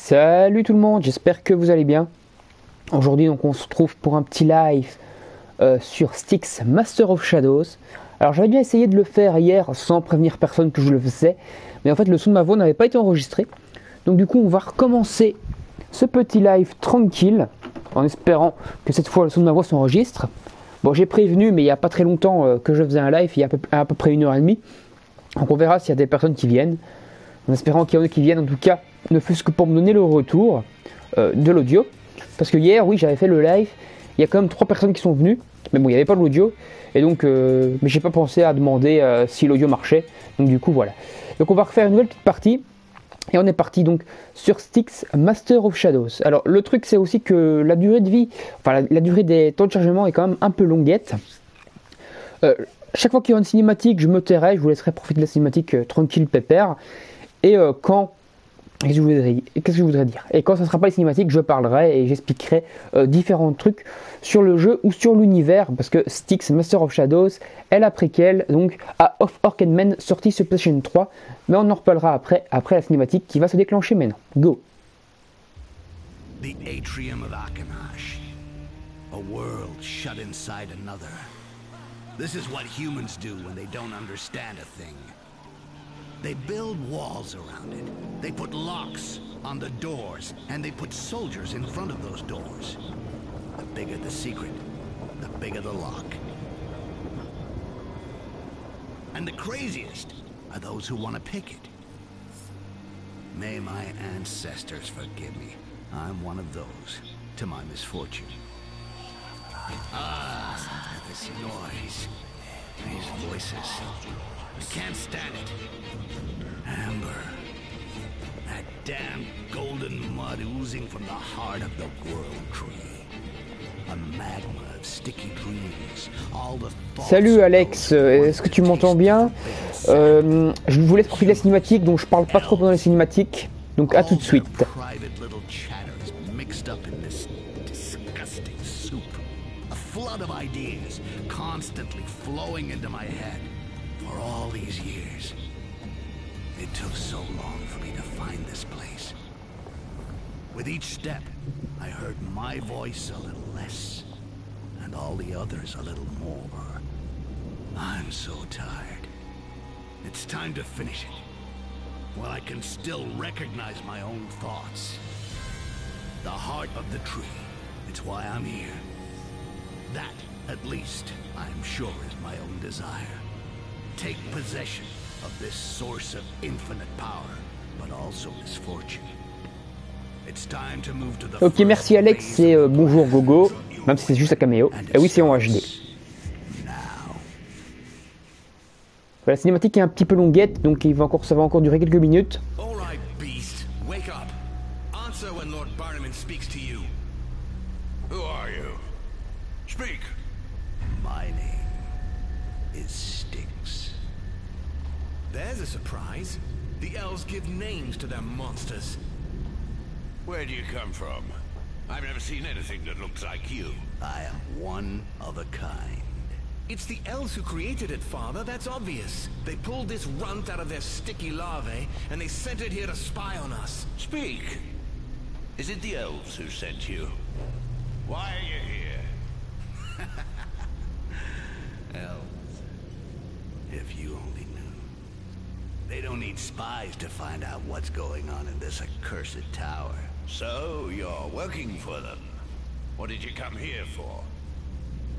Salut tout le monde, j'espère que vous allez bien. Aujourd'hui donc on se retrouve pour un petit live sur Styx Master of Shadows. Alors j'avais bien essayé de le faire hier sans prévenir personne que je le faisais, mais en fait le son de ma voix n'avait pas été enregistré. Donc du coup on va recommencer ce petit live tranquille, en espérant que cette fois le son de ma voix s'enregistre. Bon, j'ai prévenu, mais il n'y a pas très longtemps que je faisais un live, il y a à peu près 1h30. Donc on verra s'il y a des personnes qui viennent, en espérant qu'il y en ait qui viennent en tout cas, ne fût-ce que pour me donner le retour de l'audio. Parce que hier, oui, j'avais fait le live, il y a quand même 3 personnes qui sont venues, mais bon, il n'y avait pas de l'audio, et donc, mais j'ai pas pensé à demander si l'audio marchait, donc du coup, voilà. Donc on va refaire une nouvelle petite partie, et on est parti donc sur Styx Master of Shadows. Alors le truc c'est aussi que la durée de vie, enfin la durée des temps de chargement est quand même un peu longuette. Chaque fois qu'il y aura une cinématique, je me tairai, je vous laisserai profiter de la cinématique tranquille, pépère. Et qu'est-ce que je voudrais dire? Et quand ça ne sera pas les cinématiques, je parlerai et j'expliquerai différents trucs sur le jeu ou sur l'univers, parce que Styx Master of Shadows est la préquelle donc à Of Orc and Men, sortie sur PlayStation 3, mais on en reparlera après la cinématique qui va se déclencher maintenant. Go! The atrium of Akanash, a world shut inside another. This is what humans do when they don't understand a thing. They build walls around it. They put locks on the doors, and they put soldiers in front of those doors. The bigger the secret, the bigger the lock. And the craziest are those who want to pick it. May my ancestors forgive me. I'm one of those, to my misfortune. Ah, this noise. These voices. I can't stand it. Amber. That damn golden mud oozing from the heart of the world tree. A magma of sticky dreams. All the thoughts. Salut Alex, est-ce que tu m'entends bien? Je vous laisse profiter de la cinématique, donc je parle pas trop pendant les cinématiques. Donc à tout de suite. Flood of ideas constantly flowing into my head for all these years. It took so long for me to find this place. With each step, I heard my voice a little less, and all the others a little more. I'm so tired. It's time to finish it. While I can still recognize my own thoughts. The heart of the tree. It's why I'm here. That, at least, I'm sure is my own desire. Take possession of this source of infinite power, but also misfortune. It's time to move to the Ok, merci Alex et bonjour Gogo, même si c'est juste un caméo. Et oui, c'est en HD. La cinématique est un petit peu longuette, donc ça va encore durer quelques minutes. All right, beast, wake up. Answer when Lord Barnum speaks to you. Who are you? Speak. My name is Styx. There's a surprise. The elves give names to their monsters. Where do you come from? I've never seen anything that looks like you. I am one of a kind. It's the elves who created it, Father, that's obvious. They pulled this runt out of their sticky larvae, and they sent it here to spy on us. Speak. Is it the elves who sent you? Why are you here? Elves. If you only knew. They don't need spies to find out what's going on in this accursed tower. So, you're working for them. What did you come here for?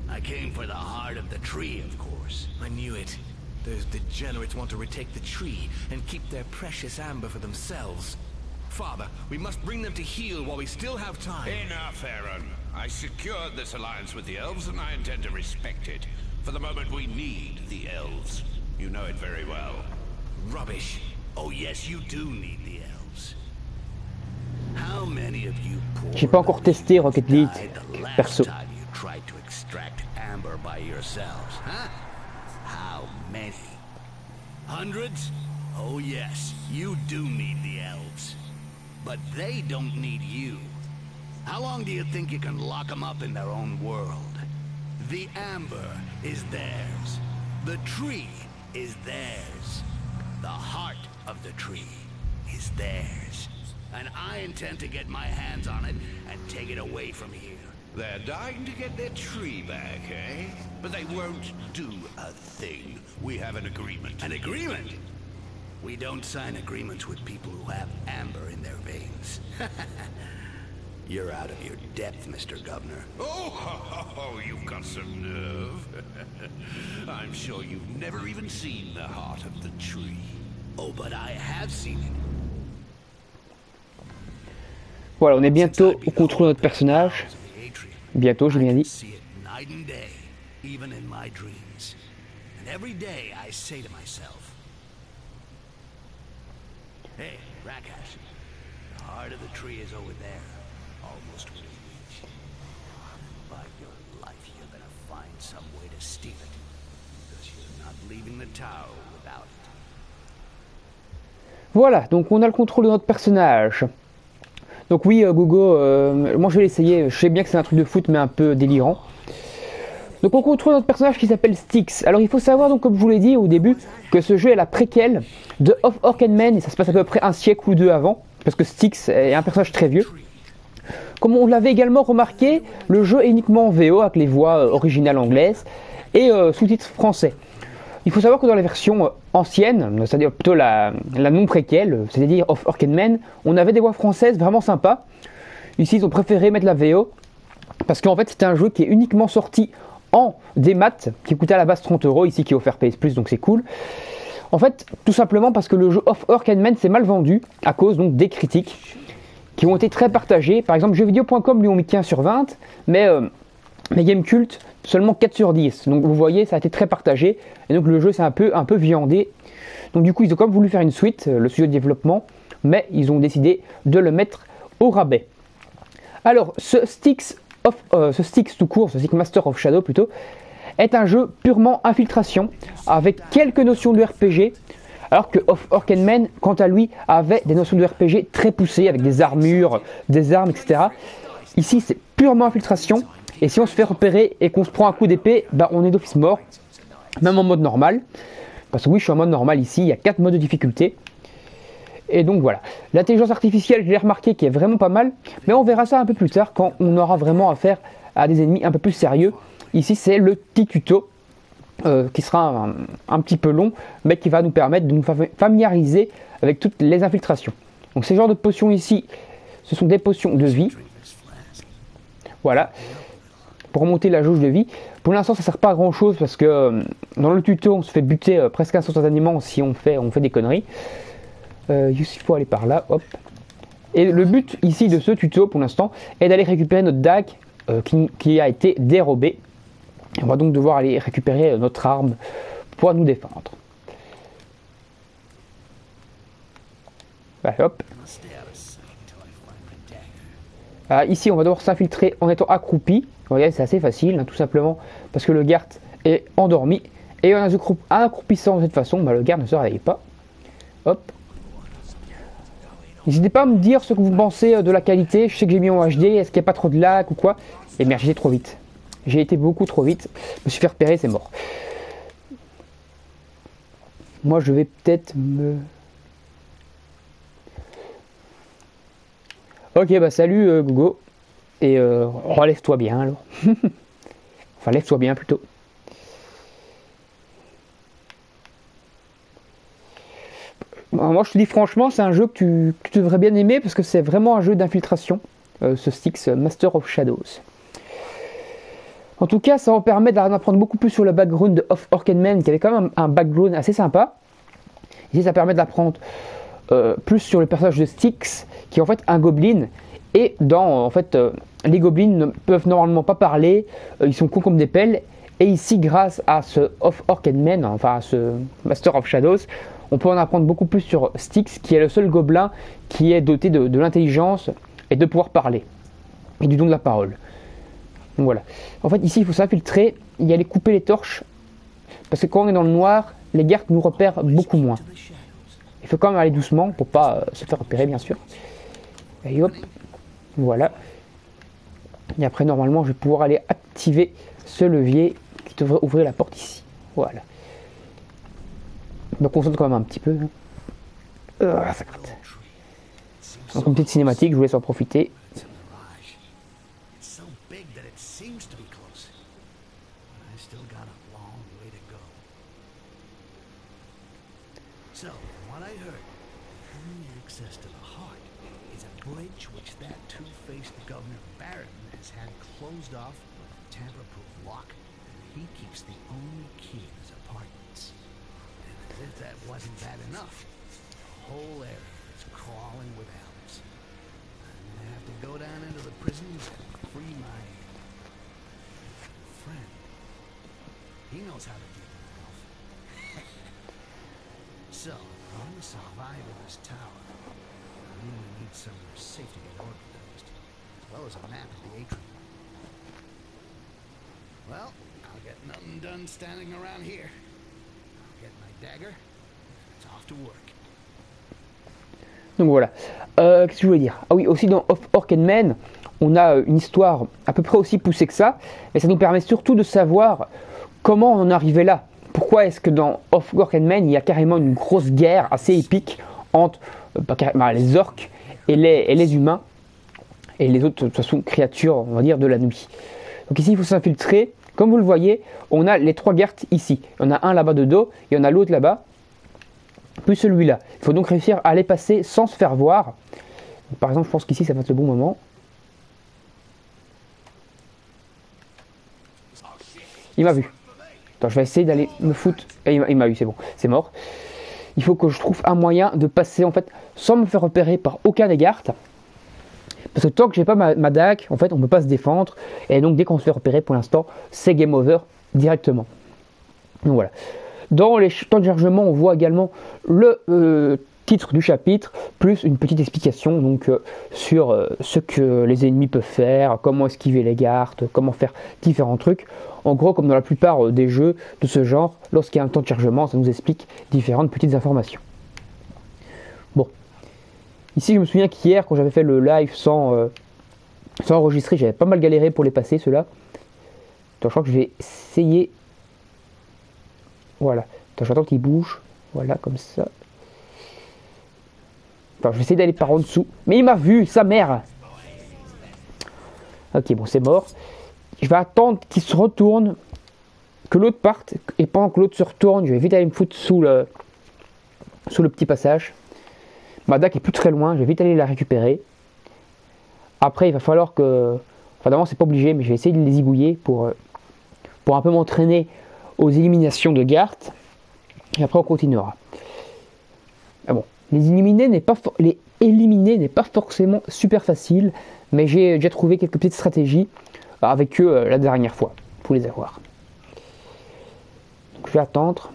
I came for the heart of the tree, of course. I knew it. Those degenerates want to retake the tree and keep their precious amber for themselves. Father, we must bring them to heel while we still have time. Enough, Aaron. I secured this alliance with the elves and I intend to respect it. For the moment we need the elves. You know it very well. Rubbish. Oh yes, you do need the elves. How many of you poor J'ai pas encore testé Rocket League perso. time you tried to extract amber by yourselves, huh? How many? Hundreds? Oh yes, you do need the elves. But they don't need you. How long do you think you can lock them up in their own world? The amber is theirs. The tree is theirs. The heart of the tree is theirs. And I intend to get my hands on it and take it away from here. They're dying to get their tree back, eh? But they won't do a thing. We have an agreement. An agreement? We don't sign agreements with people who have amber in their veins. You're out of your depth, Mr. Governor. Oh, you've got some nerve. I'm sure you've never even seen the heart of the tree. Oh, but I have seen it. Voilà, on est bientôt au contrôle de notre personnage. Bientôt, j'ai bien dit. See it night and day, even in my dreams. And every day I say to myself, hey, Rakash, the heart of the tree is over there, almost within reach. By your life, you're gonna find some way to steal it, because you're not leaving the tower without it. Voilà, donc on a le contrôle de notre personnage. Donc oui, Gogo, moi je vais l'essayer. Je sais bien que c'est un truc de foot, mais un peu délirant. Donc on contrôle notre personnage qui s'appelle Styx. Alors il faut savoir, donc comme je vous l'ai dit au début, que ce jeu est la préquelle de Of Orc and Men, et ça se passe à peu près un siècle ou deux avant, parce que Styx est un personnage très vieux. Comme on l'avait également remarqué, le jeu est uniquement en VO, avec les voix originales anglaises, et sous-titres français. Il faut savoir que dans la version ancienne, c'est-à-dire plutôt la non préquelle, c'est-à-dire Of Orc and Men, on avait des voix françaises vraiment sympas. Ici, ils ont préféré mettre la VO, parce qu'en fait, c'était un jeu qui est uniquement sorti en démat, qui coûtait à la base 30 €, ici qui est offert PS Plus, donc c'est cool. En fait, tout simplement parce que le jeu Of Orc and Men s'est mal vendu, à cause donc des critiques, qui ont été très partagées. Par exemple, jeuxvideo.com lui ont mis 15 sur 20, mais Gamecult seulement 4 sur 10. Donc vous voyez, ça a été très partagé, et donc le jeu s'est un peu viandé. Donc du coup, ils ont quand même voulu faire une suite, le studio de développement, mais ils ont décidé de le mettre au rabais. Alors, ce Styx tout court, ce Styx Master of Shadow plutôt, est un jeu purement infiltration, avec quelques notions de RPG, alors que Of Orc and Men, quant à lui, avait des notions de RPG très poussées, avec des armures, des armes, etc. Ici, c'est purement infiltration, et si on se fait repérer et qu'on se prend un coup d'épée, bah, on est d'office mort, même en mode normal. Parce que oui, je suis en mode normal ici, il y a 4 modes de difficulté. Et donc voilà. L'intelligence artificielle, je l'ai remarqué, qui est vraiment pas mal, mais on verra ça un peu plus tard, quand on aura vraiment affaire à des ennemis un peu plus sérieux. Ici, c'est le petit tuto, qui sera un petit peu long, mais qui va nous permettre de nous familiariser avec toutes les infiltrations. Donc ces genres de potions ici, ce sont des potions de vie. Voilà. Pour remonter la jauge de vie. Pour l'instant, ça ne sert pas à grand chose parce que dans le tuto, on se fait buter presque instantanément si on fait des conneries. Il faut aller par là, hop. Et le but ici de ce tuto, pour l'instant, est d'aller récupérer notre dague qui a été dérobée. On va donc devoir aller récupérer notre arme pour nous défendre. Voilà, hop. Ici, on va devoir s'infiltrer en étant accroupi. Regardez, c'est assez facile, hein, tout simplement parce que le garde est endormi. Et en accroupissant de cette façon, bah, le garde ne se réveille pas. Hop. N'hésitez pas à me dire ce que vous pensez de la qualité. Je sais que j'ai mis en HD. Est-ce qu'il n'y a pas trop de lag ou quoi? Et merde, j'ai été trop vite. J'ai été beaucoup trop vite. Je me suis fait repérer, c'est mort. Moi, je vais peut-être me... Ok, bah salut Gogo. Et relève-toi bien alors. Enfin, lève-toi bien plutôt. Moi, je te dis franchement, c'est un jeu que tu devrais bien aimer parce que c'est vraiment un jeu d'infiltration, ce Styx Master of Shadows. En tout cas, ça va permettre d'en apprendre beaucoup plus sur le background de Of Orc and Men, qui avait quand même un background assez sympa. Ici, ça permet d'apprendre plus sur le personnage de Styx, qui est en fait un gobelin. Et les gobelins ne peuvent normalement pas parler, ils sont cons comme des pelles. Et ici, grâce à ce Of Orc and Men, enfin à ce Master of Shadows, on peut en apprendre beaucoup plus sur Styx, qui est le seul gobelin qui est doté de l'intelligence et de pouvoir parler, et du don de la parole. Donc voilà. En fait, ici, il faut s'infiltrer, y aller couper les torches, parce que quand on est dans le noir, les gardes nous repèrent beaucoup moins. Il faut quand même aller doucement pour pas se faire repérer, bien sûr. Et hop, voilà. Et après, normalement, je vais pouvoir aller activer ce levier qui devrait ouvrir la porte ici. Voilà. Je me concentre quand même un petit peu. Ça gratte. Donc une petite cinématique, je vous laisse en profiter. It's a mirage. It's so big that it seems to be close. But I still got a long way to go. So, from what I heard, having access to the heart is a bridge which that two-faced Governor Barron has had closed off with a tamper-proof lock, and he keeps the only key in his apartments. And as if that wasn't bad enough, the whole area is crawling with elves. I'm gonna have to go down into the prisons and free my friend. He knows how to deal with an elf. So, if I'm to survive in this tower, I'm gonna need somewhere safe to get organized, as well as a map of the atrium. Well, I'll get nothing done standing around here. I'll get my dagger, and it's off to work. Donc voilà. Qu'est-ce que je voulais dire? Ah oui, aussi dans Of Orc and Men, on a une histoire à peu près aussi poussée que ça, mais ça nous permet surtout de savoir comment on en est arrivé là. Pourquoi est-ce que dans Of Orc and Men, il y a carrément une grosse guerre assez épique entre les orques et les humains, et les autres, de toute façon, créatures, on va dire, de la nuit. Donc ici, il faut s'infiltrer. Comme vous le voyez, on a les trois Gert ici. Il y en a un là-bas de dos, il y en a l'autre là-bas, plus celui-là. Il faut donc réussir à les passer sans se faire voir. Par exemple, je pense qu'ici, ça va être le bon moment. Il m'a vu. Attends, je vais essayer d'aller me foutre. Et il m'a eu, c'est bon, c'est mort. Il faut que je trouve un moyen de passer, en fait, sans me faire repérer par aucun des Gert. Parce que tant que j'ai pas ma dague, en fait, on ne peut pas se défendre. Et donc, dès qu'on se fait repérer, pour l'instant, c'est game over directement. Donc voilà. Dans les temps de chargement, on voit également le titre du chapitre, plus une petite explication donc, sur ce que les ennemis peuvent faire, comment esquiver les gardes, comment faire différents trucs. En gros, comme dans la plupart des jeux de ce genre, lorsqu'il y a un temps de chargement, ça nous explique différentes petites informations. Bon. Ici, je me souviens qu'hier, quand j'avais fait le live sans enregistrer, j'avais pas mal galéré pour les passer, ceux-là. Donc, je crois que je vais essayer. Voilà. Attends, j'attends qu'il bouge. Voilà, comme ça. Enfin, je vais essayer d'aller par en dessous. Mais il m'a vu, sa mère. Ok, bon, c'est mort. Je vais attendre qu'il se retourne, que l'autre parte. Et pendant que l'autre se retourne, je vais vite aller me foutre sous le petit passage. Ma dague est plus très loin, je vais vite aller la récupérer. Après, il va falloir que... Enfin, d'abord, c'est pas obligé, mais je vais essayer de les zigouiller pour un peu m'entraîner aux éliminations de Gart. Et après, on continuera. Ah bon, les éliminer n'est pas forcément super facile, mais j'ai déjà trouvé quelques petites stratégies avec eux la dernière fois pour les avoir. Donc, je vais attendre.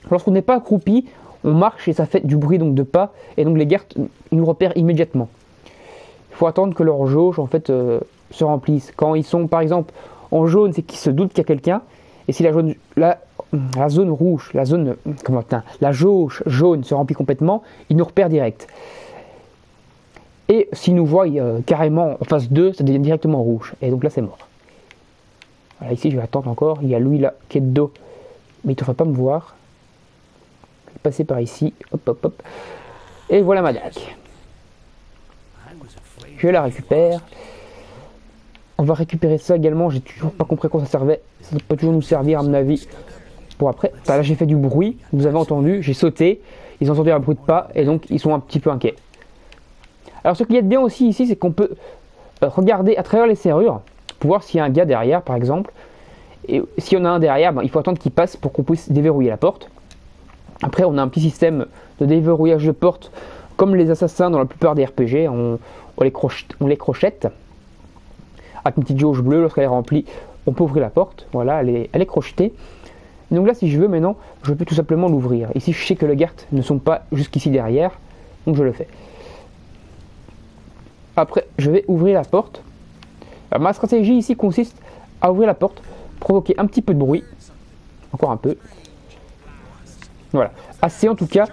Lorsqu'on n'est pas accroupi, on marche et ça fait du bruit donc de pas, et donc les Gert nous repèrent immédiatement. Il faut attendre que leur jauge en fait se remplisse. Quand ils sont par exemple en jaune, c'est qu'ils se doutent qu'il y a quelqu'un, et si la zone rouge, la jauge jaune se remplit complètement, ils nous repèrent direct. Et s'ils nous voient carrément en face d'eux, ça devient directement rouge, et donc là c'est mort. Voilà, ici je vais attendre encore, il y a lui là qui est de dos, mais il ne devrait pas me voir. Passer par ici, hop hop hop, et voilà ma dague. Je la récupère. On va récupérer ça également, j'ai toujours pas compris à quoi ça servait, ça peut toujours nous servir à mon avis pour après. Enfin, là j'ai fait du bruit, vous avez entendu, j'ai sauté, ils ont entendu un bruit de pas et donc ils sont un petit peu inquiets. Alors ce qu'il y a de bien aussi ici, c'est qu'on peut regarder à travers les serrures pour voir s'il y a un gars derrière par exemple, et s'il y en a un derrière, il faut attendre qu'il passe pour qu'on puisse déverrouiller la porte. Après, on a un petit système de déverrouillage de porte, comme les assassins dans la plupart des RPG, on les crochette. Avec une petite jauge bleue, lorsqu'elle est remplie, on peut ouvrir la porte. Voilà, elle est crochetée. Et donc là, si je veux maintenant, je peux tout simplement l'ouvrir. Ici, je sais que les Gert ne sont pas jusqu'ici derrière, donc je le fais. Après, je vais ouvrir la porte. Alors, ma stratégie ici consiste à ouvrir la porte, provoquer un petit peu de bruit, encore un peu. Voilà, assez en tout cas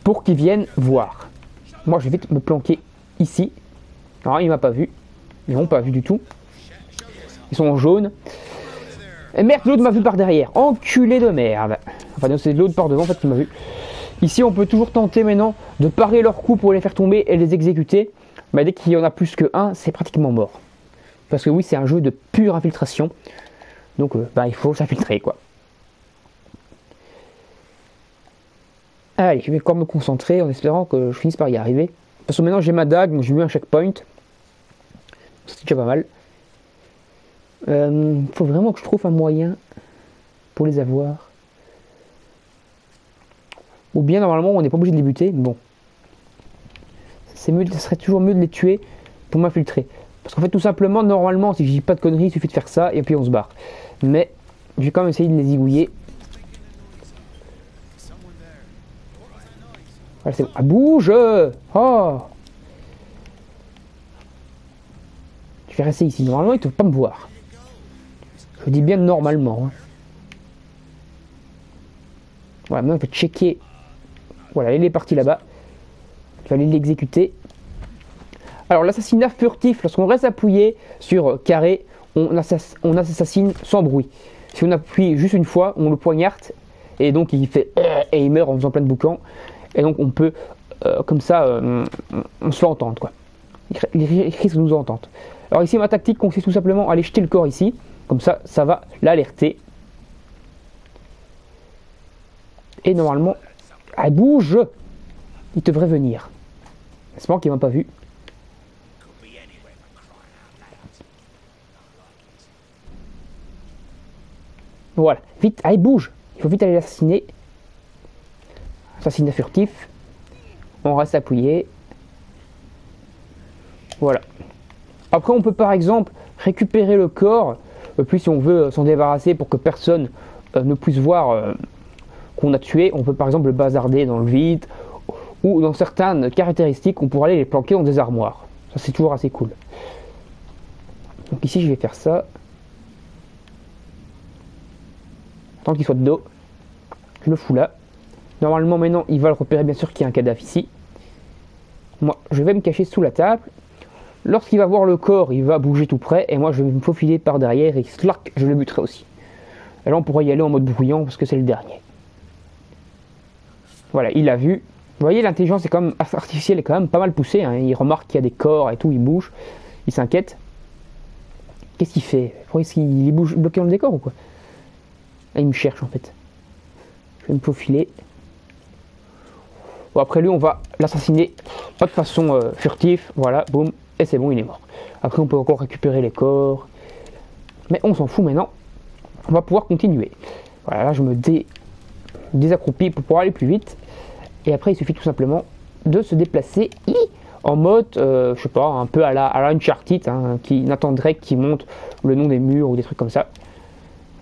pour qu'ils viennent voir. Moi je vais vite me planquer ici. Alors il m'a pas vu, ils m'ont pas vu du tout. Ils sont en jaune. Et merde, l'autre m'a vu par derrière, enculé de merde. Enfin non, c'est l'autre par devant en fait qui m'a vu. Ici, on peut toujours tenter maintenant de parer leurs coups pour les faire tomber et les exécuter. Mais dès qu'il y en a plus que un, c'est pratiquement mort. Parce que oui, c'est un jeu de pure infiltration. Donc, il faut s'infiltrer, quoi. Allez, je vais encore me concentrer en espérant que je finisse par y arriver. Parce que maintenant, j'ai ma dague, donc j'ai mis un checkpoint. C'est déjà pas mal. Faut vraiment que je trouve un moyen pour les avoir. Ou bien, normalement, on n'est pas obligé de les buter. Bon. C'est mieux, ça serait toujours mieux de les tuer pour m'infiltrer. Parce qu'en fait, tout simplement, normalement, si je dis pas de conneries, il suffit de faire ça et puis on se barre. Mais je vais quand même essayer de les zigouiller. Voilà, c'est bon. Ah, bouge! Oh! Je vais rester ici. Normalement, ils ne peuvent pas me voir. Je dis bien normalement. Hein. Voilà, maintenant, on peut checker. Voilà, il est parti là-bas. Je vais aller l'exécuter. Alors, l'assassinat furtif, lorsqu'on reste appuyé sur carré, on assassine sans bruit. Si on appuie juste une fois, on le poignarde et donc il fait et il meurt en faisant plein de boucans. Et donc on peut, comme ça, on se fait entendre, quoi. Il risque de nous entendre. Alors ici, ma tactique consiste tout simplement à aller jeter le corps ici. Comme ça, ça va l'alerter. Et normalement, elle bouge. Il devrait venir. J'espère qu'il m'a pas vu. Voilà, vite, allez, bouge. Il faut vite aller l'assassiner. Assassinat furtif. On reste appuyé. Voilà. Après, on peut par exemple récupérer le corps. Puis si on veut s'en débarrasser pour que personne ne puisse voir qu'on a tué, on peut par exemple le bazarder dans le vide. Ou dans certaines caractéristiques, on pourra aller les planquer dans des armoires. Ça, c'est toujours assez cool. Donc ici, je vais faire ça. Tant qu'il soit de dos, je le fous là. Normalement, maintenant, il va le repérer, bien sûr, qu'il y a un cadavre ici. Moi, je vais me cacher sous la table. Lorsqu'il va voir le corps, il va bouger tout près. Et moi, je vais me faufiler par derrière et slack, je le buterai aussi. Et là, on pourra y aller en mode bruyant parce que c'est le dernier. Voilà, il l'a vu. Vous voyez, l'intelligence est quand même artificielle, est quand même pas mal poussée. Hein. Il remarque qu'il y a des corps et tout, il bouge. Il s'inquiète. Qu'est-ce qu'il fait? Est-ce qu'il bouge bloqué dans le décor ou quoi? Ah, il me cherche en fait. Je vais me faufiler. Bon, après lui, on va l'assassiner. Pas de façon furtive. Voilà, boum. Et c'est bon, il est mort. Après, on peut encore récupérer les corps. Mais on s'en fout maintenant. On va pouvoir continuer. Voilà, là, je me désaccroupis pour pouvoir aller plus vite. Et après, il suffit tout simplement de se déplacer en mode, je sais pas, un peu à la Uncharted, hein, qui n'attendrait qu'il monte le nom des murs ou des trucs comme ça.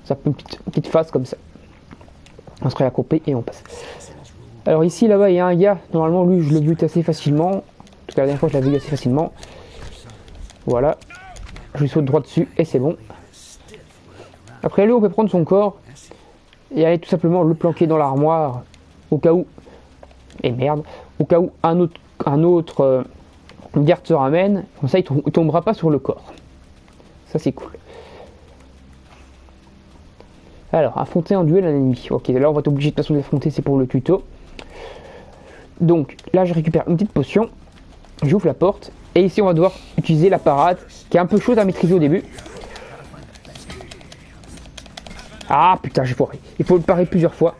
Ça fait une petite phase comme ça. On se réaccroupit et on passe. Alors ici, là-bas, il y a un gars. Normalement, lui, je le bute assez facilement. En tout cas, la dernière fois, je l'avais vu assez facilement. Voilà. Je lui saute droit dessus et c'est bon. Après lui, on peut prendre son corps et aller tout simplement le planquer dans l'armoire au cas où. Et merde, au cas où un autre garde se ramène, comme ça il tombera pas sur le corps. Ça c'est cool. Alors, affronter en duel un ennemi. Ok, là on va être obligé de toute façon d'affronter, c'est pour le tuto. Donc là je récupère une petite potion, j'ouvre la porte, et ici on va devoir utiliser la parade, qui est un peu chaude à maîtriser au début. Ah putain, j'ai foiré. Il faut le parer plusieurs fois.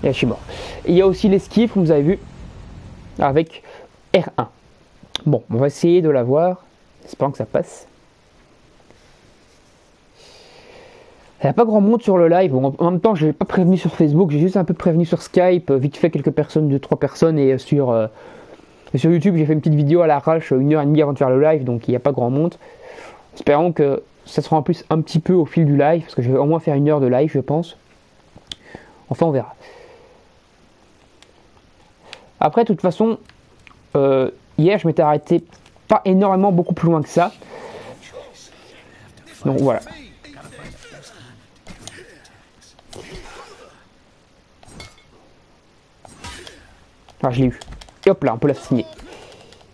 Et là, je suis mort. Et il y a aussi l'esquive, comme vous avez vu, avec R1. Bon, on va essayer de l'avoir. J'espère que ça passe. Il n'y a pas grand monde sur le live. Bon, en même temps, je n'ai pas prévenu sur Facebook. J'ai juste un peu prévenu sur Skype. Vite fait, quelques personnes, 2-3 personnes. Et sur YouTube, j'ai fait une petite vidéo à l'arrache, 1h30 avant de faire le live. Donc, il n'y a pas grand monde. Espérons que ça sera en plus un petit peu au fil du live. Parce que je vais au moins faire 1 heure de live, je pense. Enfin, on verra. Après, de toute façon, hier, je m'étais arrêté pas énormément, beaucoup plus loin que ça. Donc, voilà. Ah, je l'ai eu. Et hop là, on peut l'assassiner.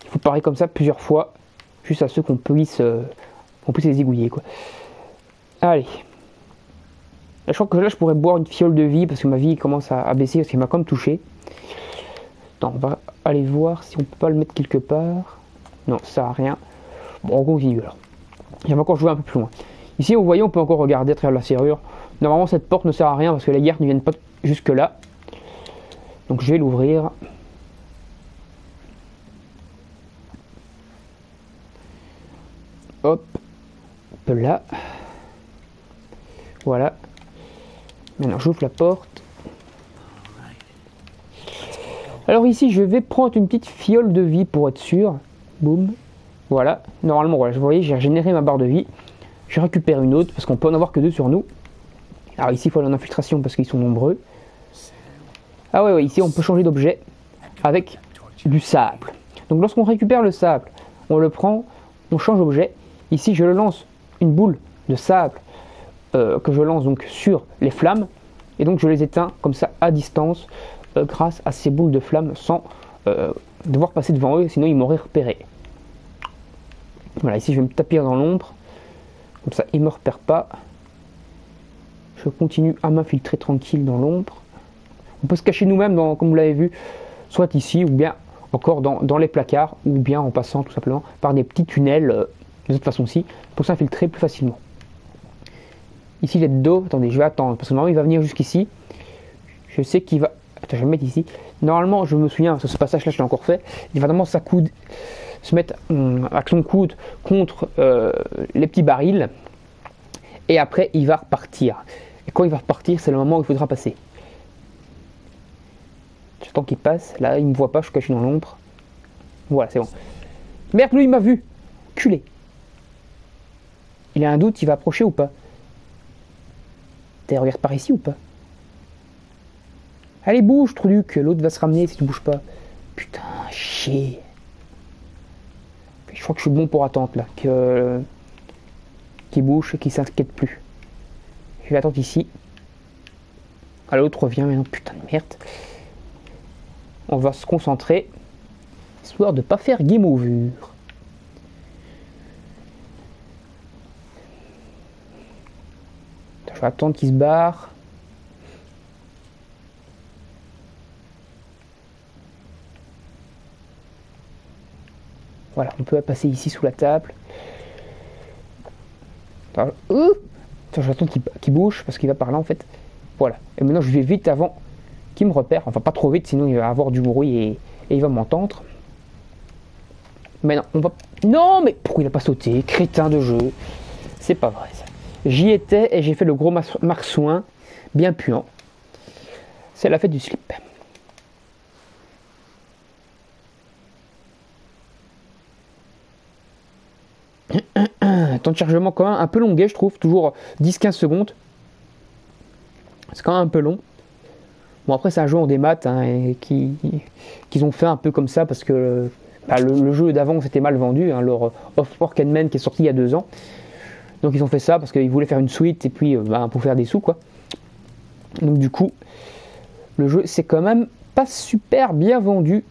Il faut parer comme ça plusieurs fois, juste à ceux qu'on puisse les zigouiller, quoi. Allez. je crois que là je pourrais boire une fiole de vie parce que ma vie commence à baisser parce qu'il m'a quand même touché. Attends, on va aller voir si on peut pas le mettre quelque part. Non, ça sert à rien. Bon, on continue alors. J'aimerais encore jouer un peu plus loin. Ici, vous voyez, on peut encore regarder à travers la serrure. Normalement, cette porte ne sert à rien parce que les guerres ne viennent pas jusque là. Donc je vais l'ouvrir. Hop. Là. Voilà. Maintenant, j'ouvre la porte. Alors ici, je vais prendre une petite fiole de vie pour être sûr. Boum. Voilà. Normalement, voilà, vous voyez, j'ai régénéré ma barre de vie. Je récupère une autre parce qu'on peut en avoir que 2 sur nous. Alors ici, il faut aller en infiltration parce qu'ils sont nombreux. Ah ouais, ici, on peut changer d'objet avec du sable. Donc lorsqu'on récupère le sable, on le prend, on change d'objet. Ici, je le lance une boule de sable que je lance donc sur les flammes. Et donc, je les éteins comme ça à distance grâce à ces boules de flammes sans devoir passer devant eux, sinon ils m'auraient repéré. Voilà, ici, je vais me taper dans l'ombre. Comme ça, ils ne me repèrent pas. Je continue à m'infiltrer tranquille dans l'ombre. On peut se cacher nous-mêmes, comme vous l'avez vu, soit ici, ou bien encore dans les placards, ou bien en passant tout simplement par des petits tunnels, de cette façon-ci, pour s'infiltrer plus facilement. Ici, il est de dos. Attendez, je vais attendre, parce que normalement, il va venir jusqu'ici. Je sais qu'il va... Attends, je vais me mettre ici. Normalement, je me souviens, parce que ce passage-là, je l'ai encore fait. Il va vraiment se mettre avec son coude contre les petits barils. Et après, il va repartir. Et quand il va repartir, c'est le moment où il faudra passer. J'attends qu'il passe. Là, il ne me voit pas, je suis caché dans l'ombre. Voilà, c'est bon. Merde, lui, il m'a vu. Culé. Il a un doute, il va approcher ou pas? Regarde par ici ou pas? Allez, bouge, Truduc. L'autre va se ramener si tu bouges pas. Putain, chier. Je crois que je suis bon pour attendre là. Qu'il bouge et qu'il s'inquiète plus. Je vais attendre ici. Ah, l'autre revient maintenant. Putain de merde. On va se concentrer. Histoire de pas faire game over. Je vais attendre qu'il se barre. Voilà, on peut passer ici sous la table. Attends, j'attends qu'il bouge parce qu'il va par là en fait. Voilà. Et maintenant je vais vite avant qu'il me repère. Enfin pas trop vite sinon il va avoir du bruit et il va m'entendre. Mais non, on va... Non mais pourquoi il n'a pas sauté? Crétin de jeu. C'est pas vrai ça. J'y étais et j'ai fait le gros marsouin bien puant. C'est la fête du slip. Temps de chargement quand même un peu longuet je trouve, toujours 10-15 secondes. C'est quand même un peu long. Bon après c'est un jeu en démat et qu'ils ont fait un peu comme ça parce que le jeu d'avant c'était mal vendu, hein, leur Off-Work Man qui est sorti il y a 2 ans. Donc ils ont fait ça parce qu'ils voulaient faire une suite et puis pour faire des sous quoi. Donc du coup, le jeu c'est quand même pas super bien vendu.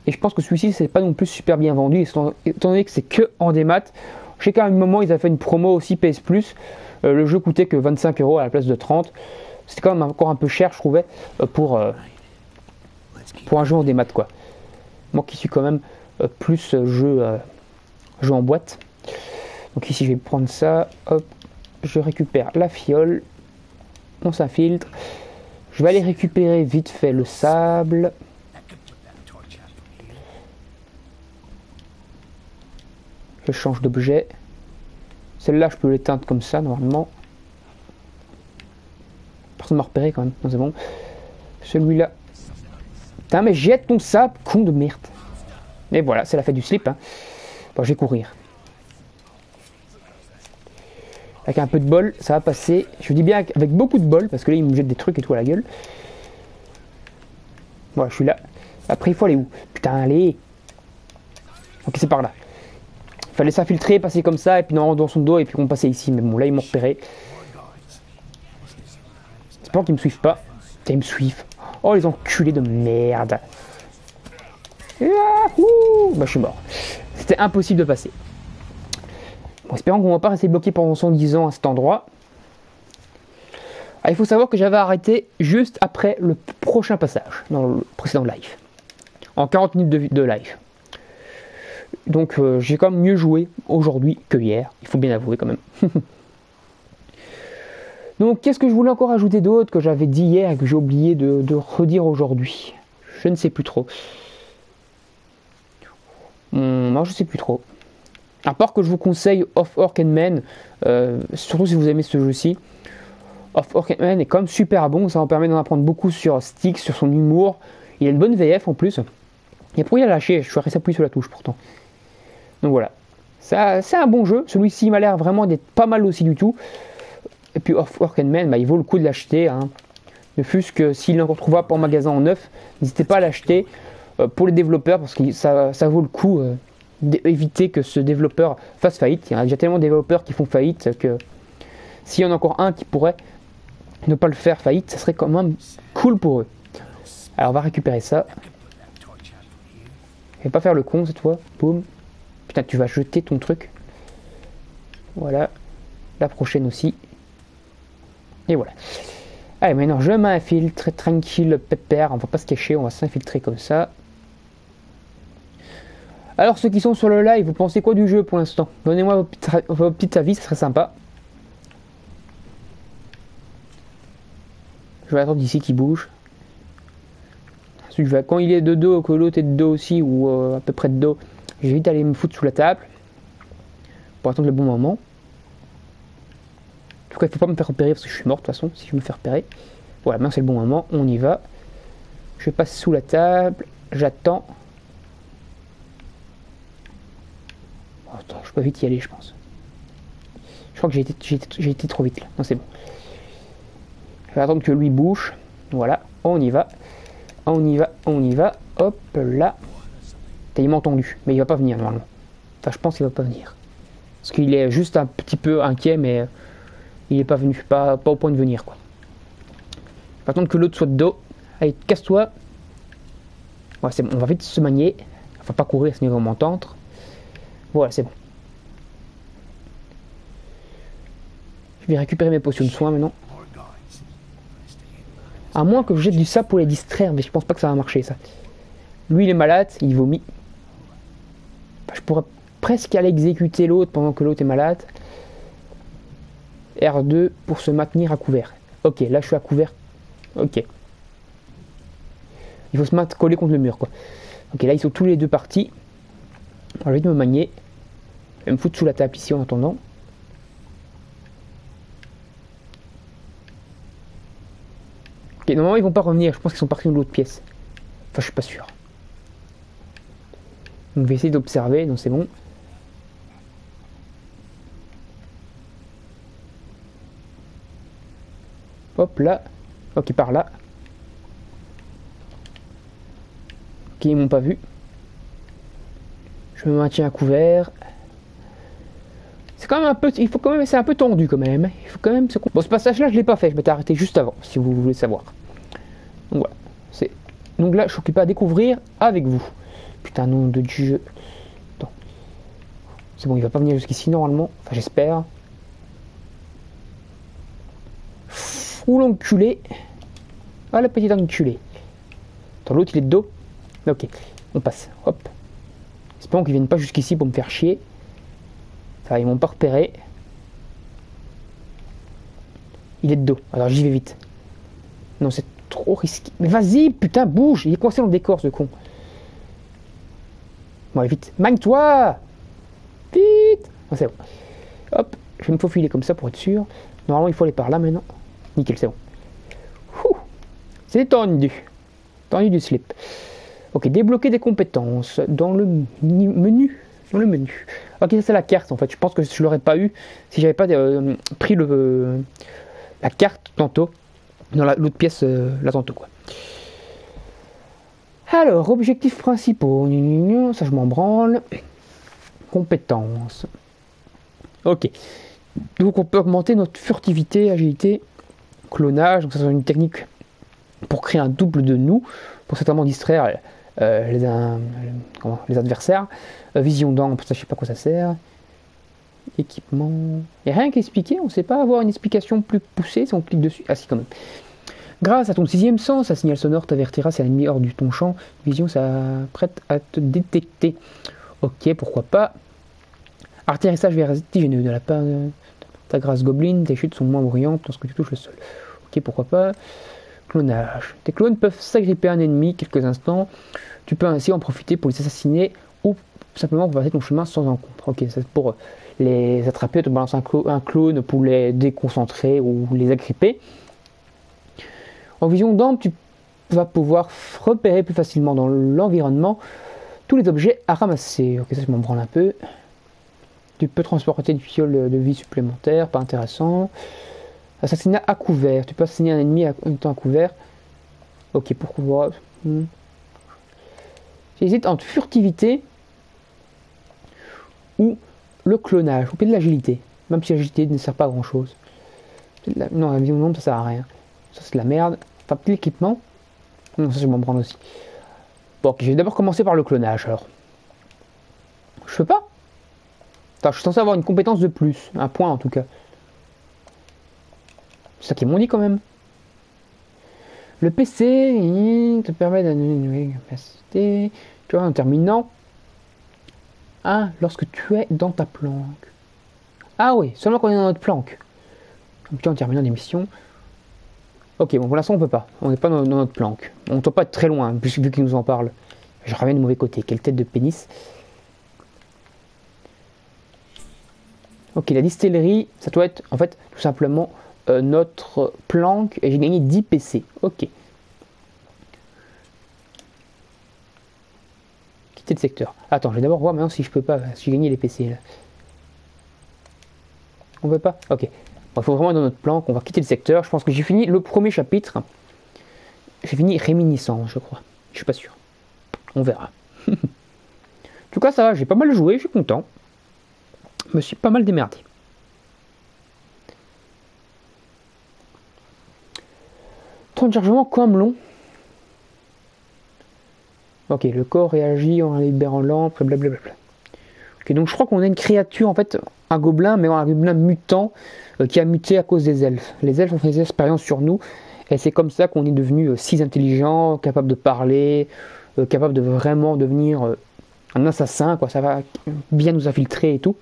Et je pense que celui-ci c'est pas non plus super bien vendu, étant donné que c'est que en démat. Je sais qu'à un moment ils avaient fait une promo aussi PS Plus. Le jeu coûtait que 25 € à la place de 30. C'était quand même encore un peu cher je trouvais pour un jeu en démat quoi. Moi qui suis quand même plus jeu en boîte. Donc ici je vais prendre ça, hop, je récupère la fiole, on s'infiltre, je vais aller récupérer vite fait le sable, je change d'objet, celle-là je peux l'éteindre comme ça normalement, personne m'a repéré quand même, non c'est bon, celui-là, putain mais jette ton sable, con de merde, et voilà c'est la fête du slip, hein. Bon je vais courir. Avec un peu de bol, ça va passer. Je dis bien avec beaucoup de bol, parce que là, il me jette des trucs et tout à la gueule. Voilà, je suis là. Après, il faut aller où? Putain, allez. Ok, c'est par là. Il fallait s'infiltrer, passer comme ça, et puis dans son dos, et puis on passait ici. Mais bon, là, ils m'ont repéré. J'espère qu'ils me suivent pas. Putain, ils me suivent. Oh, les enculés de merde. Yahoo! Bah, je suis mort. C'était impossible de passer. Bon, espérons qu'on va pas rester bloqué pendant 110 ans à cet endroit. Ah, il faut savoir que j'avais arrêté juste après le prochain passage, dans le précédent live. En 40 minutes de live. Donc j'ai quand même mieux joué aujourd'hui que hier, il faut bien avouer quand même. Donc qu'est-ce que je voulais encore ajouter d'autre que j'avais dit hier et que j'ai oublié de redire aujourd'hui? Je ne sais plus trop. Non, je sais plus trop. À part que je vous conseille Of Orc and Men, surtout si vous aimez ce jeu-ci. Of Orc and Men est quand même super bon, ça me permet d'en apprendre beaucoup sur Styx, sur son humour. Il a une bonne VF en plus. Et pour y lâcher, je suis resté appuyé sur la touche pourtant. Donc voilà, c'est un bon jeu. Celui-ci m'a l'air vraiment d'être pas mal aussi du tout. Et puis Of Orc and Men, bah, il vaut le coup de l'acheter. Hein. Ne fût-ce que s'il est encore trouvable en magasin en neuf, n'hésitez pas à l'acheter pour les développeurs parce que ça vaut le coup d'éviter que ce développeur fasse faillite. Il y a déjà tellement de développeurs qui font faillite que s'il y en a encore un qui pourrait ne pas le faire faillite, ça serait quand même cool pour eux. Alors on va récupérer ça. Je vais pas faire le con cette fois. Boum. Putain, tu vas jeter ton truc. Voilà. La prochaine aussi. Et voilà. Allez, maintenant je m'infiltre tranquille, pépère. On va pas se cacher, on va s'infiltrer comme ça. Alors ceux qui sont sur le live, vous pensez quoi du jeu pour l'instant? Donnez-moi vos petits avis, ça serait sympa. Je vais attendre d'ici qu'il bouge. Quand il est de dos, que l'autre est de dos aussi, ou à peu près de dos, j'évite d'aller me foutre sous la table. Pour attendre le bon moment. En tout cas, il ne faut pas me faire repérer parce que je suis mort de toute façon, si je me fais repérer. Voilà, maintenant c'est le bon moment, on y va. Je passe sous la table, j'attends. Oh, attends, je peux vite y aller, je pense. Je crois que j'ai été trop vite là. Non, c'est bon. Je vais attendre que lui bouge. Voilà, on y va. On y va, on y va. Hop là. Il m'a entendu, mais il va pas venir normalement. Enfin, je pense qu'il va pas venir. Parce qu'il est juste un petit peu inquiet, mais il est pas venu. Pas au point de venir, quoi. Je vais attendre que l'autre soit de dos. Allez, casse-toi. Ouais, c'est bon, on va vite se manier. On va pas courir, sinon ils vont m'entendre. Voilà, c'est bon. Je vais récupérer mes potions de soins maintenant. À moins que je jette du sable pour les distraire, mais je pense pas que ça va marcher ça. Lui il est malade, il vomit. Enfin, je pourrais presque aller exécuter l'autre pendant que l'autre est malade. R2 pour se maintenir à couvert. Ok, là je suis à couvert. Ok. Il faut se mettre collé contre le mur quoi. Ok, là ils sont tous les deux partis. Alors, je vais vite me manier. Je vais me foutre sous la table ici en attendant. Ok, normalement ils vont pas revenir, je pense qu'ils sont partis dans l'autre pièce. Enfin, je suis pas sûr. Donc, je vais essayer d'observer, donc c'est bon. Hop là. Ok, par là. Ok, ils m'ont pas vu. Je me maintiens à couvert. C'est quand même un peu, il faut quand même, c'est un peu tendu quand même. Il faut quand même se... Bon, ce passage-là, je l'ai pas fait. Je m'étais arrêté juste avant, si vous voulez savoir. Donc voilà. Donc là, je suis occupé à découvrir avec vous. Putain, nom de Dieu. Attends. C'est bon, il va pas venir jusqu'ici normalement. Enfin, j'espère. Ouh, l'enculé. Ah, le petit enculé. Attends, l'autre, il est de dos. Ok, on passe. Hop. Espérons qu'ils viennent pas jusqu'ici pour me faire chier. Ça, ils m'ont pas repéré. Il est de dos. Alors j'y vais vite. Non, c'est trop risqué. Mais vas-y, putain, bouge. Il est coincé dans le décor, ce con. Bon, allez, vite. Magne-toi. Vite. Oh, c'est bon. Hop, je vais me faufiler comme ça pour être sûr. Normalement, il faut aller par là maintenant. Nickel, c'est bon. Ouh. C'est tendu. Tendu du slip. Ok, débloquer des compétences dans le menu. Dans le menu. Ok, ça c'est la carte en fait. Je pense que je l'aurais pas eu si j'avais pas pris la carte tantôt dans l'autre pièce là tantôt quoi. Alors, objectifs principaux. Ça je m'en branle. Compétences. Ok. Donc on peut augmenter notre furtivité, agilité, clonage. Donc ça c'est une technique pour créer un double de nous, pour certainement distraire les adversaires. Vision d'angle, ça je sais pas quoi ça sert. Équipement. Il n'y a rien qu'à expliquer, on ne sait pas avoir une explication plus poussée si on clique dessus. Ah si quand même. Grâce à ton sixième sens, un signal sonore t'avertira si un ennemi hors du ton champ. Vision, ça prête à te détecter. Ok, pourquoi pas. Atterrissage vertigineux de la part de ta grâce goblin, tes chutes sont moins bruyantes lorsque tu touches le sol. Ok, pourquoi pas. Clonage. Tes clones peuvent s'agripper à un ennemi quelques instants. Tu peux ainsi en profiter pour les assassiner ou simplement pour passer ton chemin sans encombre. Ok, c'est pour les attraper, te balancer un clone pour les déconcentrer ou les agripper. En vision d'ample, tu vas pouvoir repérer plus facilement dans l'environnement tous les objets à ramasser. Ok, ça je m'en branle un peu. Tu peux transporter une fiole de vie supplémentaire, pas intéressant. Assassinat à couvert. Tu peux assassiner un ennemi en étant à couvert. Ok, pourquoi J'hésite entre furtivité ou le clonage, ou peut-être l'agilité. Même si l'agilité ne sert pas à grand chose. Non, la vision d'ombre ça sert à rien. Ça c'est de la merde. Enfin, petit équipement. Non, ça je m'en branle aussi. Bon, ok, je vais d'abord commencer par le clonage alors. Je peux pas. Attends, je suis censé avoir une compétence de plus. Un point en tout cas. C'est ça qu'ils m'ont dit quand même. Le PC te permet d'annuler une nouvelle capacité. Tu vois, en terminant. Ah, lorsque tu es dans ta planque. Ah oui, seulement quand on est dans notre planque. Comme tu en terminant des missions. Ok, bon pour l'instant on peut pas. On n'est pas dans notre planque. On ne doit pas être très loin, vu qu'ils nous en parlent. Je reviens du mauvais côté. Quelle tête de pénis. Ok, la distillerie, ça doit être en fait tout simplement notre planque. Et j'ai gagné 10 PC. Ok. Quitter le secteur. Attends, je vais d'abord voir maintenant si je peux pas. Si j'ai gagné les PC là. On veut pas. Ok. Il faut vraiment être dans notre planque. On va quitter le secteur. Je pense que j'ai fini le premier chapitre. J'ai fini réminiscence, je crois. Je suis pas sûr. On verra. En tout cas, ça va. J'ai pas mal joué. Je suis content. Je me suis pas mal démerdé. Temps de chargement comme long. Ok, le corps réagit en libérant l'ample, blablabla. Ok, donc je crois qu'on a une créature, en fait, un gobelin, mais un gobelin mutant qui a muté à cause des elfes. Les elfes ont fait des expériences sur nous, et c'est comme ça qu'on est devenu si intelligent, capable de parler, capable de vraiment devenir un assassin, quoi. Ça va bien nous infiltrer et tout.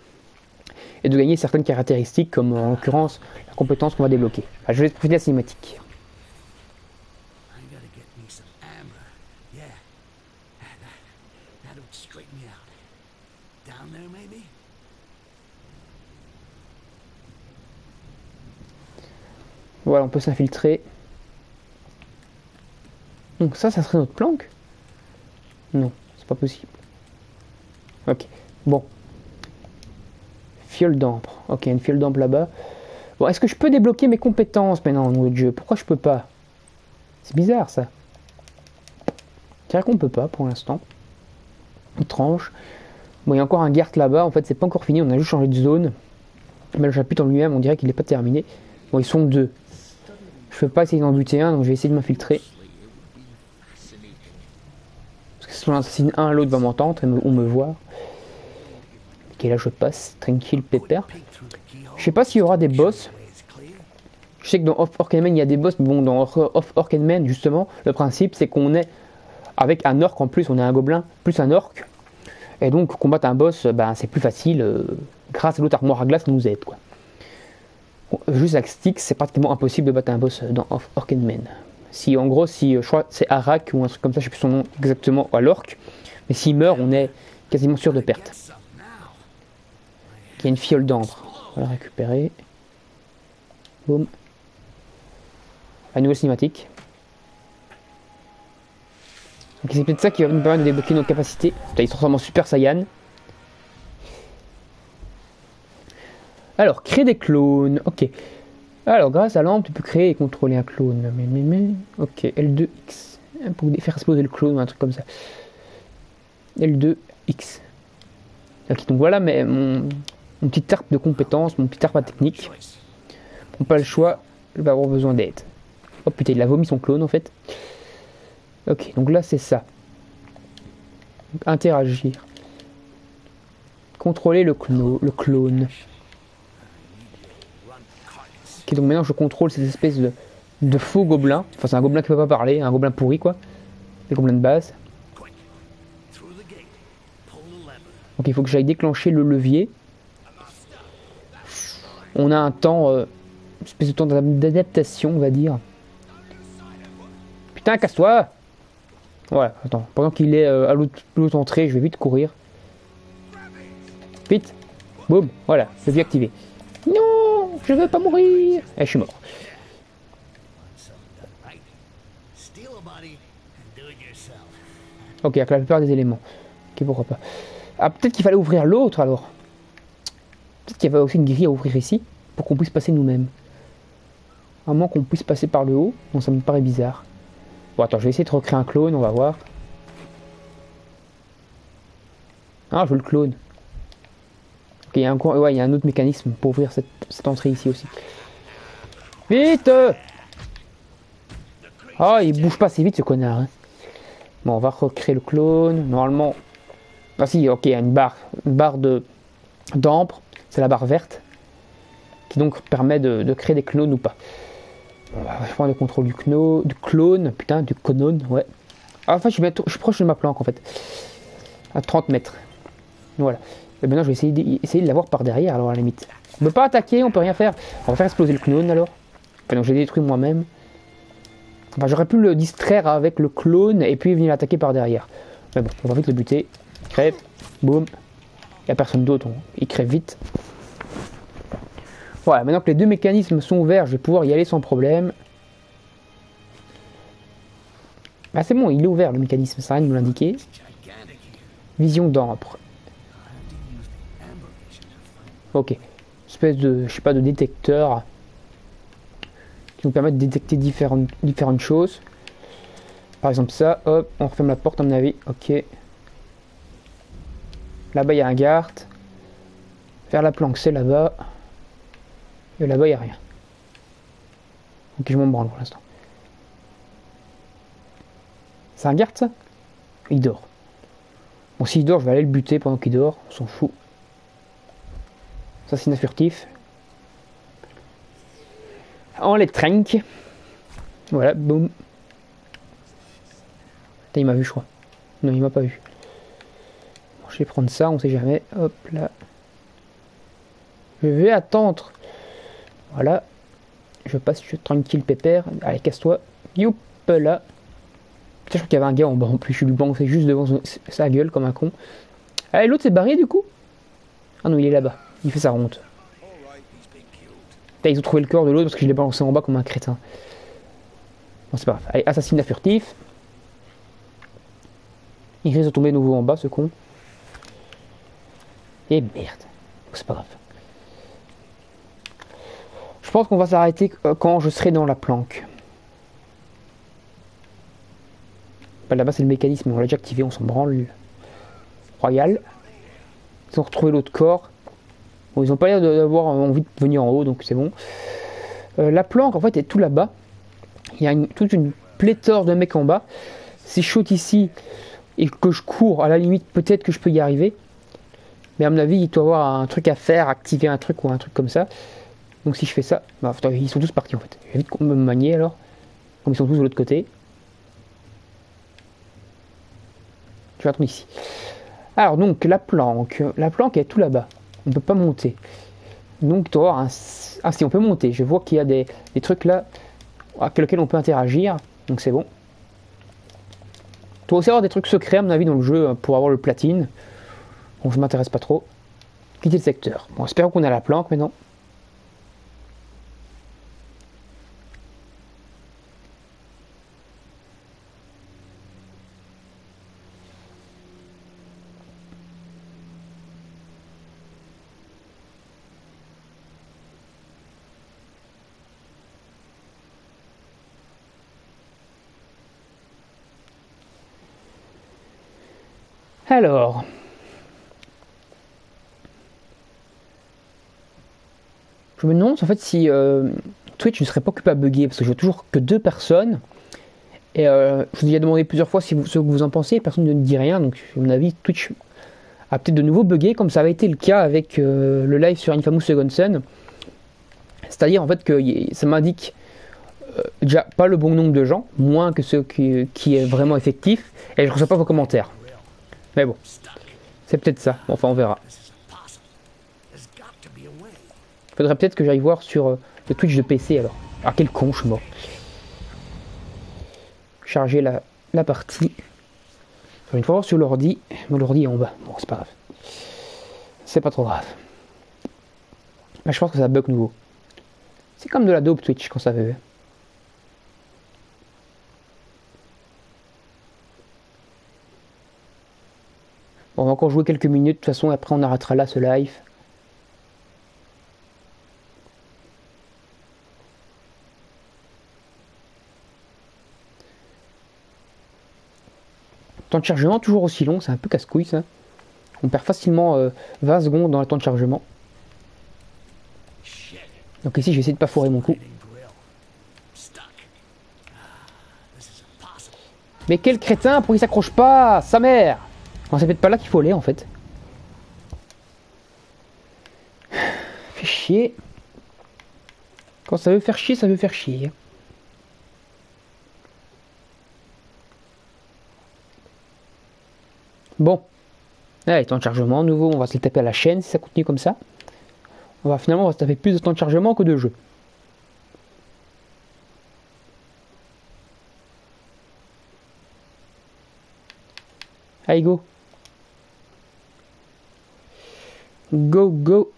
Et de gagner certaines caractéristiques, comme en l'occurrence la compétence qu'on va débloquer. Enfin, je vais profiter de la cinématique. Voilà, on peut s'infiltrer. Donc ça serait notre planque? Non, c'est pas possible. Ok, bon. Fiole d'encre. Ok, une fiole d'encre là-bas. Bon, est-ce que je peux débloquer mes compétences maintenant dans le jeu? Pourquoi je peux pas? C'est bizarre ça. C'est vrai qu'on peut pas pour l'instant. Étrange. Bon, il y a encore un Gert là-bas. En fait, c'est pas encore fini. On a juste changé de zone. Mais le chapitre en lui-même, on dirait qu'il n'est pas terminé. Bon, ils sont deux. Je peux pas essayer d'en buter un, donc je vais essayer de m'infiltrer. Parce que si on assassine un, l'autre va m'entendre ou me voir. Ok, là je passe. Tranquille, pépère. Je sais pas s'il y aura des boss. Je sais que dans Off Orkenman il y a des boss, mais bon, dans Off Orkenman justement, le principe c'est qu'on est avec un orc en plus, on est un gobelin plus un orc. Et donc combattre un boss, ben, c'est plus facile grâce à l'autre armoire à glace qui nous aide, quoi. Bon, juste avec Styx, c'est pratiquement impossible de battre un boss dans Off Orkenman. Si en gros, si je crois c'est Arak ou un truc comme ça, je sais plus son nom exactement à l'orc, mais s'il meurt, on est quasiment sûr de perte. Il y a une fiole d'encre, on va la récupérer. Boum. La nouvelle cinématique. Donc c'est peut-être ça qui va nous permettre de débloquer nos capacités. Putain, il se transforme en Super Saiyan. Alors, créer des clones. Ok. Alors, grâce à l'ample, tu peux créer et contrôler un clone. Ok, L2X. Pour faire exploser le clone ou un truc comme ça. L2X. Ok, donc voilà mon petit arbre de compétences, mon petit arbre technique. Bon, pas le choix, je vais avoir besoin d'aide. Oh putain, il a vomi son clone en fait. Ok, donc là c'est ça. Donc, interagir. Contrôler le clone. Ok, donc maintenant je contrôle cette espèce de faux gobelin. Enfin, c'est un gobelin qui peut pas parler, un gobelin pourri quoi. Des gobelins de base. Donc il faut que j'aille déclencher le levier. On a un temps, une espèce de temps d'adaptation, on va dire. Putain, casse-toi! Voilà, attends, pendant qu'il est à l'autre entrée, je vais vite courir. Vite! Boum! Voilà, levier activé. Non! Je veux pas mourir! Et je suis mort. Ok, avec la plupart des éléments. Ok, pourquoi pas. Ah, peut-être qu'il fallait ouvrir l'autre alors. Peut-être qu'il y avait aussi une grille à ouvrir ici, pour qu'on puisse passer nous-mêmes. À moins qu'on puisse passer par le haut, bon ça me paraît bizarre. Bon attends, je vais essayer de recréer un clone, on va voir. Ah, je veux le clone. Ok, il y a ouais, il y a un autre mécanisme pour ouvrir cette entrée ici aussi. Vite! Ah, il bouge pas assez vite ce connard. Hein. Bon, on va recréer le clone. Normalement... Ah si, ok, il y a une barre d'ambre. C'est la barre verte. Qui donc permet de créer des clones ou pas. On va prendre le contrôle du clone. Putain, du conone, ouais. Ah, enfin, je suis proche de ma planque en fait. À 30 mètres. Voilà. Et maintenant, je vais essayer de l'avoir par derrière alors à la limite. On peut pas attaquer, on peut rien faire. On va faire exploser le clone alors. Enfin, donc je l'ai détruit moi-même. Enfin, j'aurais pu le distraire avec le clone et puis venir l'attaquer par derrière. Mais bon, on va vite le buter. Crève, boum. Il n'y a personne d'autre, il crève vite. Voilà, maintenant que les deux mécanismes sont ouverts, je vais pouvoir y aller sans problème. Ah c'est bon, il est ouvert le mécanisme, ça rien de me l'indiquer. Vision d'ambre. Ok. Espèce de, je sais pas, de détecteur qui nous permet de détecter différentes choses. Par exemple ça, hop, on referme la porte à mon avis, ok. Là-bas il y a un garde. Vers la planque c'est là-bas. Et là-bas il n'y a rien. Ok, je m'en branle pour l'instant. C'est un garde ça? Il dort. Bon, s'il dort, je vais aller le buter pendant qu'il dort, on s'en fout. Assassinat furtif. On les trinque. Voilà, boum. Putain, il m'a vu, je crois. Non, il m'a pas vu. Bon, je vais prendre ça, on sait jamais. Hop là. Je vais attendre. Voilà. Je passe, je suis tranquille, pépère. Allez, casse-toi. Youp là. Putain, je crois qu'il y avait un gars en bas en plus. Je lui balancé juste devant sa gueule comme un con. Allez, l'autre s'est barré du coup. Ah non, il est là-bas. Il fait sa ronde. Putain, ils ont trouvé le corps de l'autre parce que je l'ai balancé en bas comme un crétin. Bon, c'est pas grave. Allez, assassinat furtif. Il risque de tomber de nouveau en bas, ce con. Et merde. C'est pas grave. Je pense qu'on va s'arrêter quand je serai dans la planque. Bah, là-bas, c'est le mécanisme. On l'a déjà activé, on s'en branle. Royal. Ils ont retrouvé l'autre corps. Bon, ils ont pas l'air d'avoir envie de venir en haut, donc c'est bon. La planque, en fait, est tout là-bas. Il y a toute une pléthore de mecs en bas. Si je saute ici et que je cours, à la limite, peut-être que je peux y arriver. Mais à mon avis, il doit y avoir un truc à faire, activer un truc ou un truc comme ça. Donc si je fais ça, bah, ils sont tous partis en fait. Je vais vite me manier alors. Comme ils sont tous de l'autre côté. Je vais attendre ici. Alors donc la planque est tout là-bas. On ne peut pas monter. Donc tu vas avoir un... Ah si, on peut monter. Je vois qu'il y a des trucs là avec lesquels on peut interagir. Donc c'est bon. Tu dois aussi avoir des trucs secrets à mon avis dans le jeu pour avoir le platine. Bon, je m'intéresse pas trop. Quitter le secteur. Bon, espérons qu'on a la planque maintenant. Alors, je me demande en fait si Twitch ne serait pas occupé à bugger parce que je vois toujours que 2 personnes et je vous ai demandé plusieurs fois ce que vous en pensez, personne ne dit rien, donc à mon avis Twitch a peut-être de nouveau bugué comme ça avait été le cas avec le live sur Infamous Second Son. C'est-à-dire en fait que ça m'indique déjà pas le bon nombre de gens, moins que ceux qui est vraiment effectif, et je reçois pas vos commentaires. Mais bon, c'est peut-être ça. Bon, enfin, on verra. Faudrait peut-être que j'aille voir sur le Twitch de PC alors. Ah, quel con, je suis mort. Charger la partie. Une fois sur l'ordi. Mon ordi est en bas. Bon, c'est pas grave. C'est pas trop grave. Là, je pense que ça bug nouveau. C'est comme de la dope Twitch quand ça veut. Bon, on va encore jouer quelques minutes. De toute façon, après, on arrêtera là ce live. Temps de chargement toujours aussi long, c'est un peu casse-couille ça. On perd facilement 20 secondes dans le temps de chargement. Donc ici, je vais essayer de pas foirer mon coup. Mais quel crétin, pourquoi il s'accroche pas? Sa mère! Non, c'est peut-être pas là qu'il faut aller en fait. Fait chier. Quand ça veut faire chier, ça veut faire chier. Bon. Allez, temps de chargement, nouveau, on va se le taper à la chaîne si ça continue comme ça. Finalement, on va se taper plus de temps de chargement que de jeu. Allez, go. Go, go.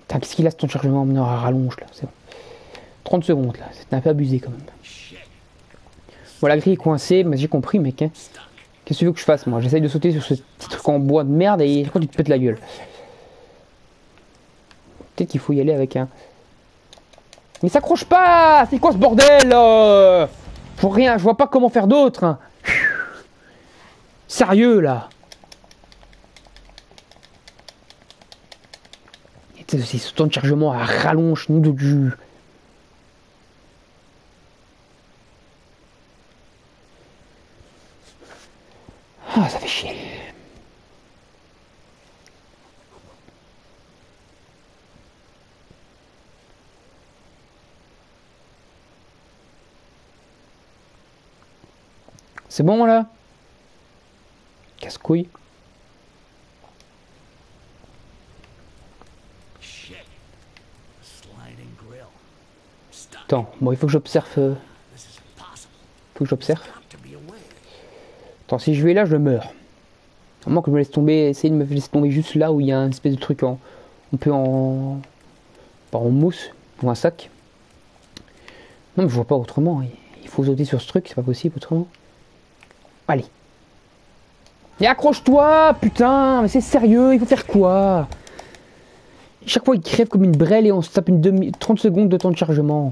Putain, qu'est-ce qu'il a ce temps de chargement? On rallonge là, c'est bon. 30 secondes là, c'est un peu abusé quand même. Bon, la grille est coincée, mais j'ai compris, mec. Hein. Qu'est-ce que tu veux que je fasse, moi? J'essaye de sauter sur ce petit truc en bois de merde et quand tu te pètes la gueule. Peut-être qu'il faut y aller avec un... Mais s'accroche pas! C'est quoi ce bordel Faut rien, je vois pas comment faire d'autre. Hein. Sérieux, là. C'est ce temps de chargement à rallonge, nous de du... Ah, ça fait chier. C'est bon là? Casse-couille. Attends, bon il faut que j'observe. Faut que j'observe. Attends, si je vais là, je meurs. À moins que je me laisse tomber, essayer de me laisser tomber juste là où il y a un espèce de truc en... On peut en... Pas en mousse, ou un sac. Non mais je vois pas autrement. Il faut sauter sur ce truc, c'est pas possible autrement. Allez. Et accroche-toi, putain, mais c'est sérieux, il faut faire quoi? Chaque fois il crève comme une brêle et on se tape 30 secondes de temps de chargement.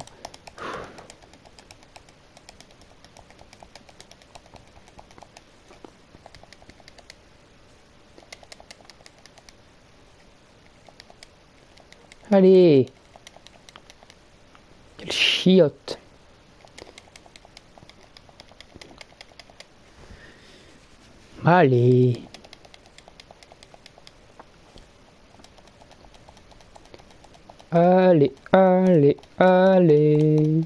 Allez. Quelle chiotte. Allez. Allez, allez, allez.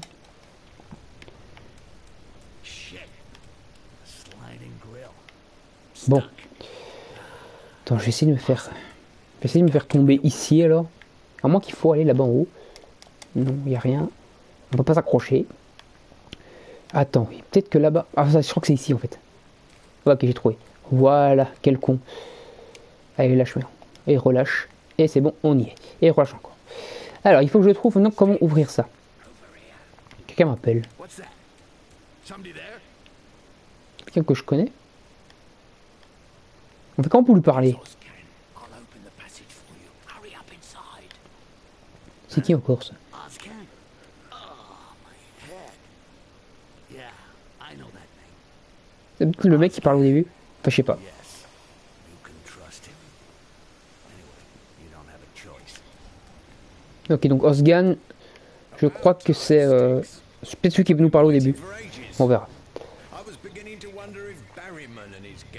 Bon. Attends, je vais essayer de me faire... Je vais essayer de me faire tomber ici alors. À moins qu'il faut aller là-bas en haut. Non, il n'y a rien. On peut pas s'accrocher. Attends, peut-être que là-bas... Ah, ça, je crois que c'est ici en fait. Ok, j'ai trouvé. Voilà, quel con. Allez, lâche-moi. Et relâche. Et c'est bon, on y est. Et relâche encore. Alors, il faut que je trouve maintenant comment ouvrir ça. Quelqu'un m'appelle. Quelqu'un que je connais. On fait comment pour lui parler? C'est qui encore ça? C'est peut-être le mec qui parle au début. Enfin, je sais pas. Ok, donc Osgan, je crois que c'est peut-être celui qui veut nous parler au début. On verra.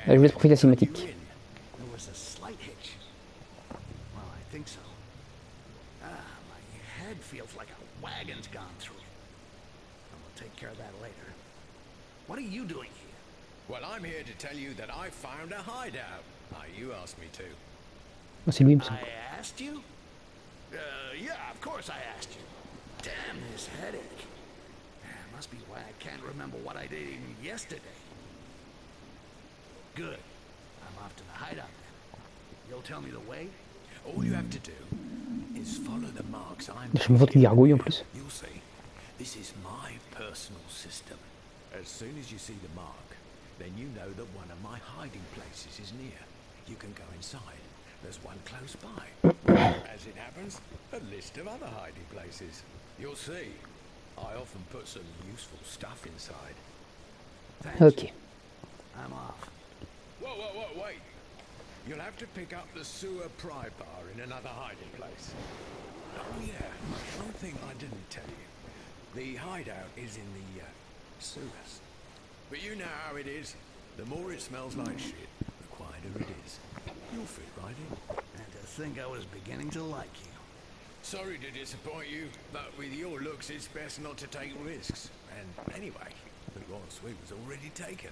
Allez, je vais profiter de la cinématique. wagon's gone through it. And we'll take care of that later. What are you doing here? Well, I'm here to tell you that I found a hideout. You asked me to. Oh, c'est lui, il me semble. I asked you? Yeah, of course I asked you. Damn this headache. Must be why I can't remember what I did even yesterday. Good. I'm off to the hideout then. You'll tell me the way? All you have to do is follow the marks I'm Je me vois qu'il gargouille en plus. You'll see. This is my personal system. As soon as you see the mark, then you know that one of my hiding places is near. You can go inside. There's one close by. As it happens, a list of other hiding places. You'll see. I often put some useful stuff inside. Thanks. Ok. I'm off. Whoa, wait. You'll have to pick up the sewer pry bar in another hiding place. Oh yeah, one thing I didn't tell you. The hideout is in the sewers. But you know how it is. The more it smells like shit, the quieter it is. You'll fit right in. And to think I was beginning to like you. Sorry to disappoint you, but with your looks it's best not to take risks. And anyway, the Royal Sweep was already taken.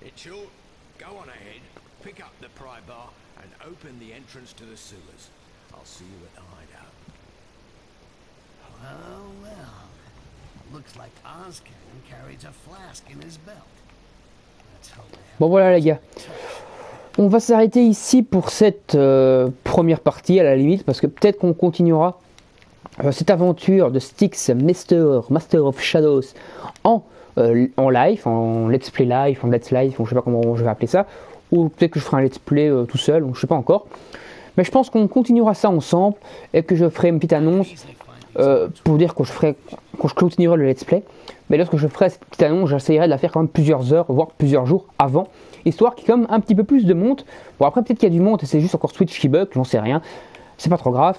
In short, go on ahead, pick up the pry bar, and open the entrance to the sewers. I'll see you at the hideout. Well. Looks like Ozcan carries a flask in his belt. Let's hope they have Bon voilà les gars. On va s'arrêter ici pour cette première partie à la limite, parce que peut-être qu'on continuera cette aventure de Styx Master of Shadows en live, en let's play live, en let's live, je sais pas comment je vais appeler ça, ou peut-être que je ferai un let's play tout seul, je sais pas encore. Mais je pense qu'on continuera ça ensemble et que je ferai une petite annonce pour dire quand je continuerai le let's play. Mais lorsque je ferai cette petite annonce, j'essaierai de la faire quand même plusieurs heures, voire plusieurs jours avant, histoire qu'il y ait comme un petit peu plus de monte. Bon après peut-être qu'il y a du monte et c'est juste encore Switch qui bug, j'en sais rien, c'est pas trop grave.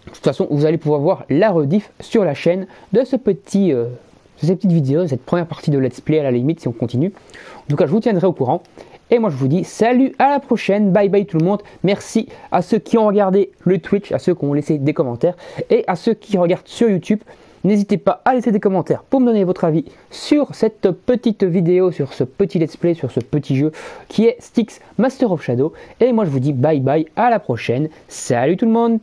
De toute façon vous allez pouvoir voir la rediff sur la chaîne de cette petite vidéo, de cette première partie de let's play à la limite si on continue. En tout cas je vous tiendrai au courant. Et moi je vous dis salut, à la prochaine, bye bye tout le monde. Merci à ceux qui ont regardé le Twitch, à ceux qui ont laissé des commentaires et à ceux qui regardent sur YouTube. N'hésitez pas à laisser des commentaires pour me donner votre avis sur cette petite vidéo, sur ce petit let's play, sur ce petit jeu qui est Styx Master of Shadow. Et moi je vous dis bye bye, à la prochaine, salut tout le monde.